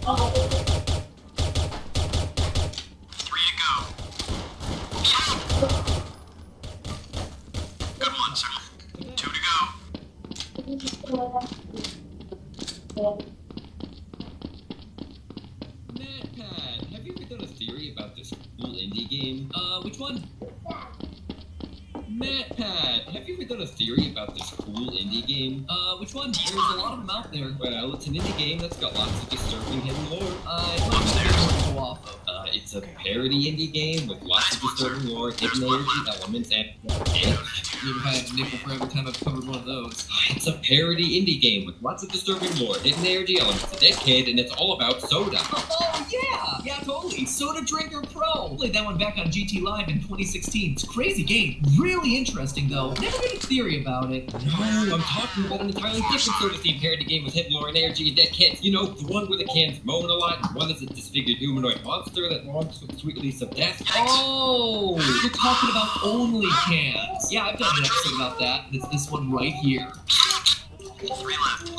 Three to go. Good one, sir. Two to go. MatPat, have you ever done a theory about this cool indie game? Which one? MatPat, have you ever done a theory about this cool indie game? Which one? There's a lot of them out there. Well, it's an indie game that's got lots of disturbing hidden lore. I don't know what to go off of. It's a parody indie game with lots of disturbing lore, hidden energy elements, and you've had a nickel for every time I've covered one of those. It's a parody indie game with lots of disturbing lore, hidden energy elements, a dead kid, and it's all about soda. Oh, yeah! Yeah, totally. Soda Drinker Pro. Played that one back on GT Live in 2016. It's a crazy game. Really interesting, though. Never made a theory about it. No, I'm talking about an entirely different soda-themed parody game with hidden lore and energy and dead kids. You know, the one where the cans moan a lot, and one is a disfigured humanoid monster that longs for the sweet release of death. Oh, you're talking about Only Cans. Yeah, I've done an episode about that, and it's this one right here. Three left.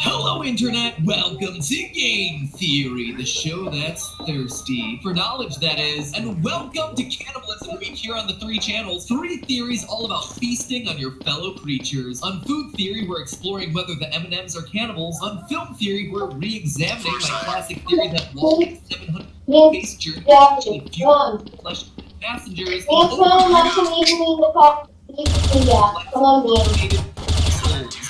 Hello, Internet! Welcome to Game Theory, the show that's thirsty for knowledge, that is. And welcome to Cannibalism Week here on the 3 channels. 3 theories all about feasting on your fellow creatures. On Food Theory, we're exploring whether the M&Ms are cannibals. On Film Theory, we're re-examining my classic theory that Walt's 700 space journey actually fueled flesh passengers.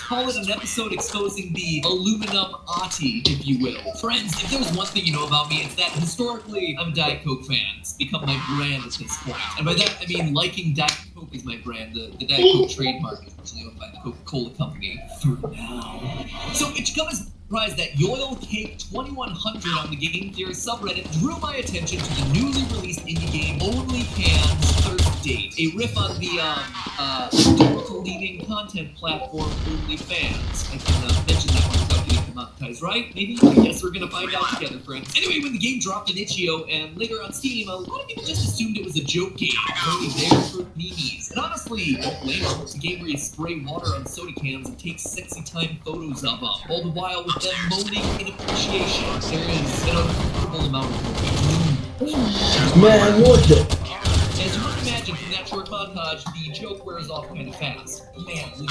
Call it an episode exposing the Illuminati, if you will. Friends, if there's one thing you know about me, it's that historically, I'm a Diet Coke fan. It's become my brand at this point. And by that, I mean liking Diet Coke is my brand. The Diet Coke trademark is actually owned by the Coca-Cola Company for now. So it should come as a surprise that YoyleCake2100 on the Game Theory subreddit drew my attention to the newly released indie game Only Cans Thirst Date, a riff on the leading content platform OnlyFans. I can mention that one without getting demonetized, right? Maybe? I guess we're gonna find out together, friends. Anyway, when the game dropped in itch.io and later on Steam, a lot of people just assumed it was a joke game, only there for memes. And honestly, don't blame them. It's a game where you spray water on soda cans and take sexy time photos of them, all the while with them moaning in appreciation. There is an uncomfortable amount of Man, what the? As you might imagine from that short montage, the joke wears off kind of fast. Man, will you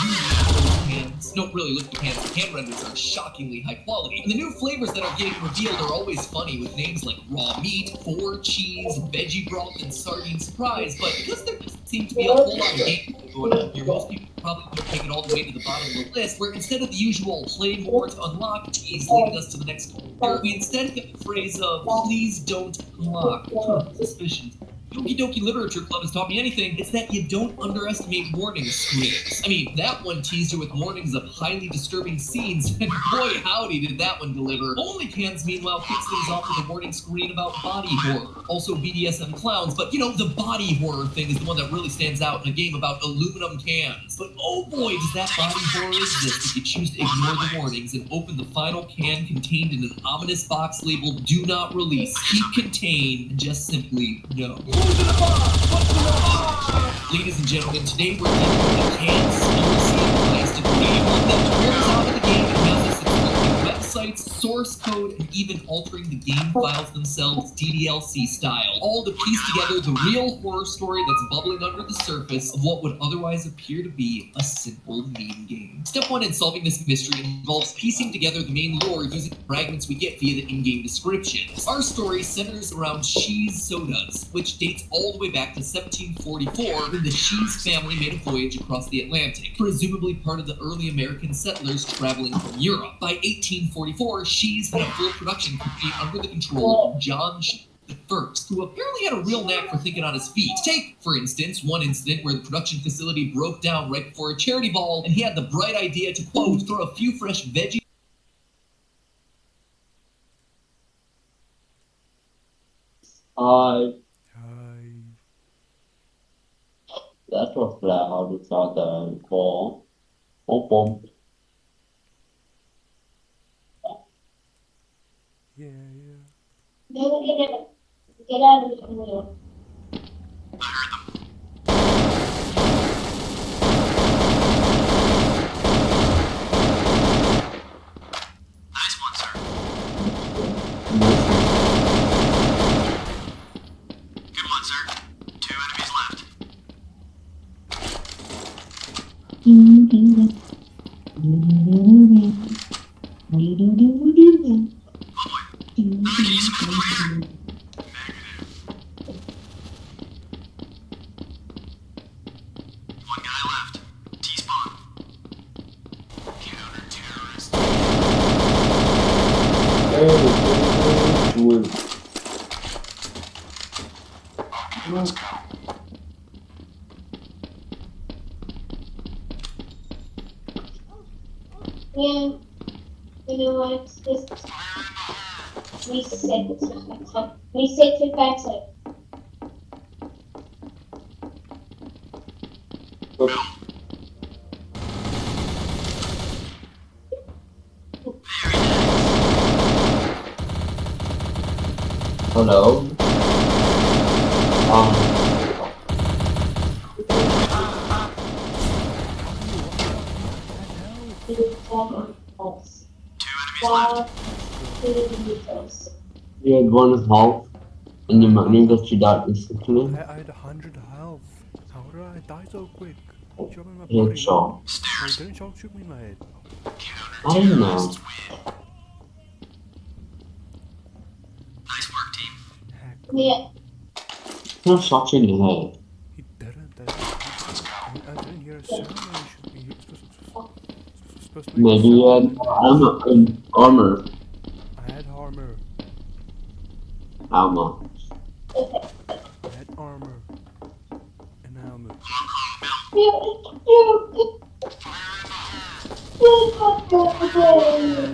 cans? No, really, look at the cans. The can renders are shockingly high quality. And the new flavors that are getting revealed are always funny, with names like raw meat, 4 cheese, veggie broth, and sardine surprise. But because there doesn't seem to be a whole lot of game going on here, most people probably don't take it all the way to the bottom of the list, where instead of the usual play more to unlock tease leading us to the next character, we instead get the phrase of please don't unlock. Suspicious. Doki Doki Literature Club has taught me anything, it's that you don't underestimate warning screens. I mean, that one teased you with warnings of highly disturbing scenes, and boy howdy did that one deliver. Only Cans, meanwhile, kicks things off with a warning screen about body horror. Also BDSM clowns, but you know, the body horror thing is the one that really stands out in a game about aluminum cans. But oh boy, does that body horror exist if you choose to ignore the warnings and open the final can contained in an ominous box labeled "Do Not Release, Keep Contained," and just simply no. Ladies and gentlemen, today we're dealing with the cans seriously plastic game, one that wears out of the game and has us exploring websites, source code, and even altering the game files themselves DDLC style, all to piece together the real horror story that's bubbling under the surface of what would otherwise appear to be a simple meme game. Step 1 in solving this mystery involves piecing together the main lore using the fragments we get via the in-game descriptions. Our story centers around Shees sodas, which dates all the way back to 1744 when the Shees family made a voyage across the Atlantic, presumably part of the early American settlers traveling from Europe. By 1844, Shees had a full production company under the control of John Shees I, who apparently had a real knack for thinking on his feet. Take, for instance, one incident where the production facility broke down right before a charity ball, and he had the bright idea to, quote, throw a few fresh veggies. Hi. That was loud. It's not the call. Oh, Yeah. I heard them. Nice one, sir. One guy left. T-spawn. Counter-terrorist. Let's go. Yeah, you know what? This reset to better. Hello. Two enemies left. 2 meters. You had one health, and you might need that you died instantly. I had 100 health. How did I die so quick? Shot me in my body. Headshot. No, Stairs. didn't shoot me in my head. I don't know. Counter-terrorists win. Nice work, team. Heck, Yeah, No shot you in the head. he didn't. I didn't hear a sound. He was supposed to make Maybe a you had sound. armor. I had armor. Armor. I had armor. And helmet.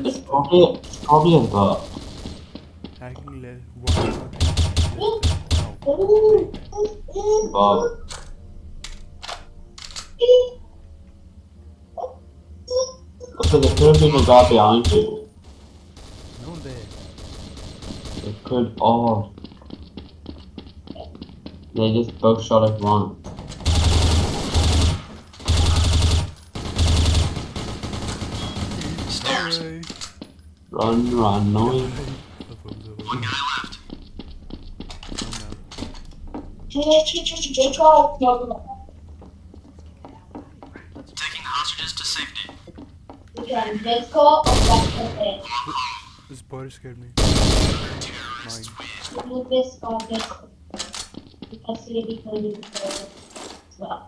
It's probably a bug. Hacking left. One. No. Bug. Okay, there could have been a guy behind you. No there. It could. Oh. They just both shot at once. Stairs. Hey. Run, no. One guy left. Taking the hostages to safety. let's go or back to bed. This body scared me. Terrorists Mine. win. Do this or this. Because really going to do as well.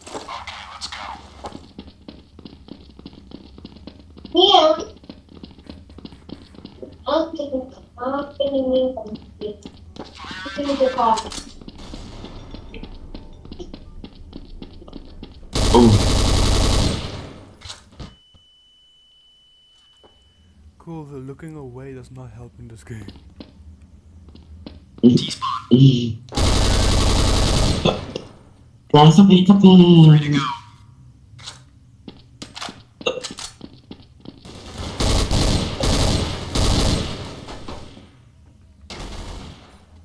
Okay, let's go. Yeah. I'm getting me from the car. Oh. Cool, the looking away does not help in this game. That's a big Ready to go.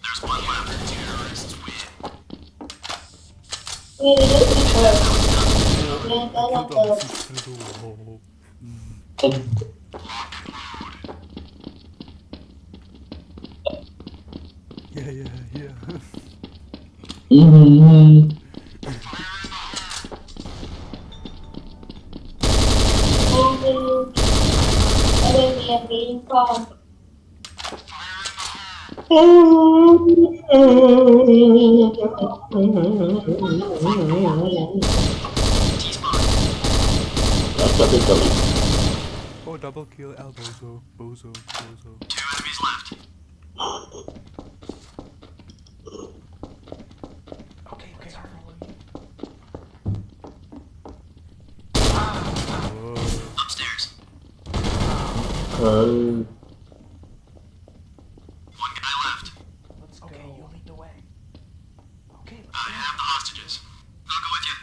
There's one left. Terrorists win. Yeah, I killed all through the wall. Yeah. Mm-hmm. That's a big dummy. Oh, double kill, elbozo, bozo. Two enemies left. Okay, I'm rolling. Upstairs. Okay. One guy left. Let's go. Okay, you lead the way. Okay, I have the hostages. I'll go with you.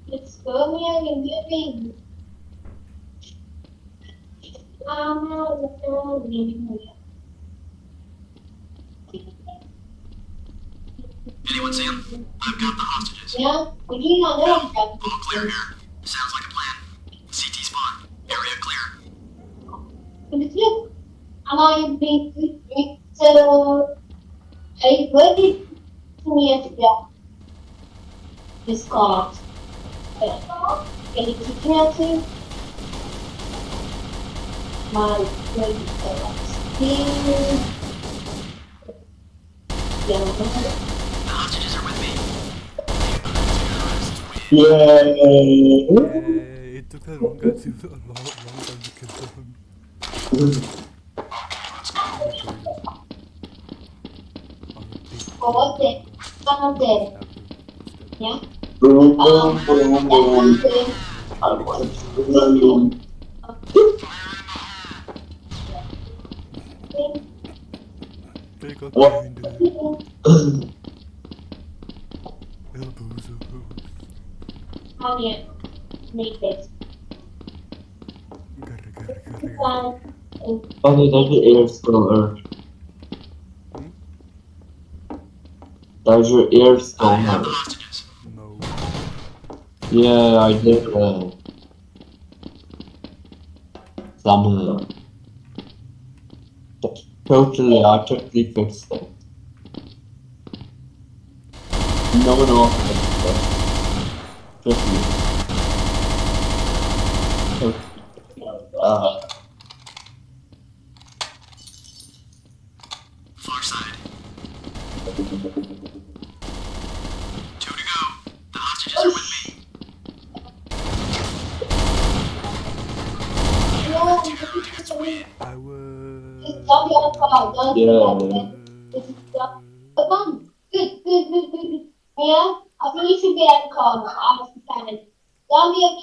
Let's go here and get in. Anyone see him? I've got the hostages. Yeah, we need another All clear here. Sounds like a plan. CT spawn. Look, am I being so I voted 2 years ago. This card. Can you teach me how to? My grade still. The hostages are with me. Yay! Yay, it took a long time to kill them. What the? One of them. Yeah. Boom, boom, boom, boom. I want to boom. Take out What? the window. Elbows. How do you make this? Garra. One. Okay, there's the air stroller. There's your air I have the stroller. hostages. No. Yeah, I did some totally fixed it. No one else fixed it. Just me. Far side. 2 to go. The hostages are with me. I will. It's not your fault. Don't do that. This is not. But mom, good. Yeah, I think you should be at the corner. I was standing. Don't be a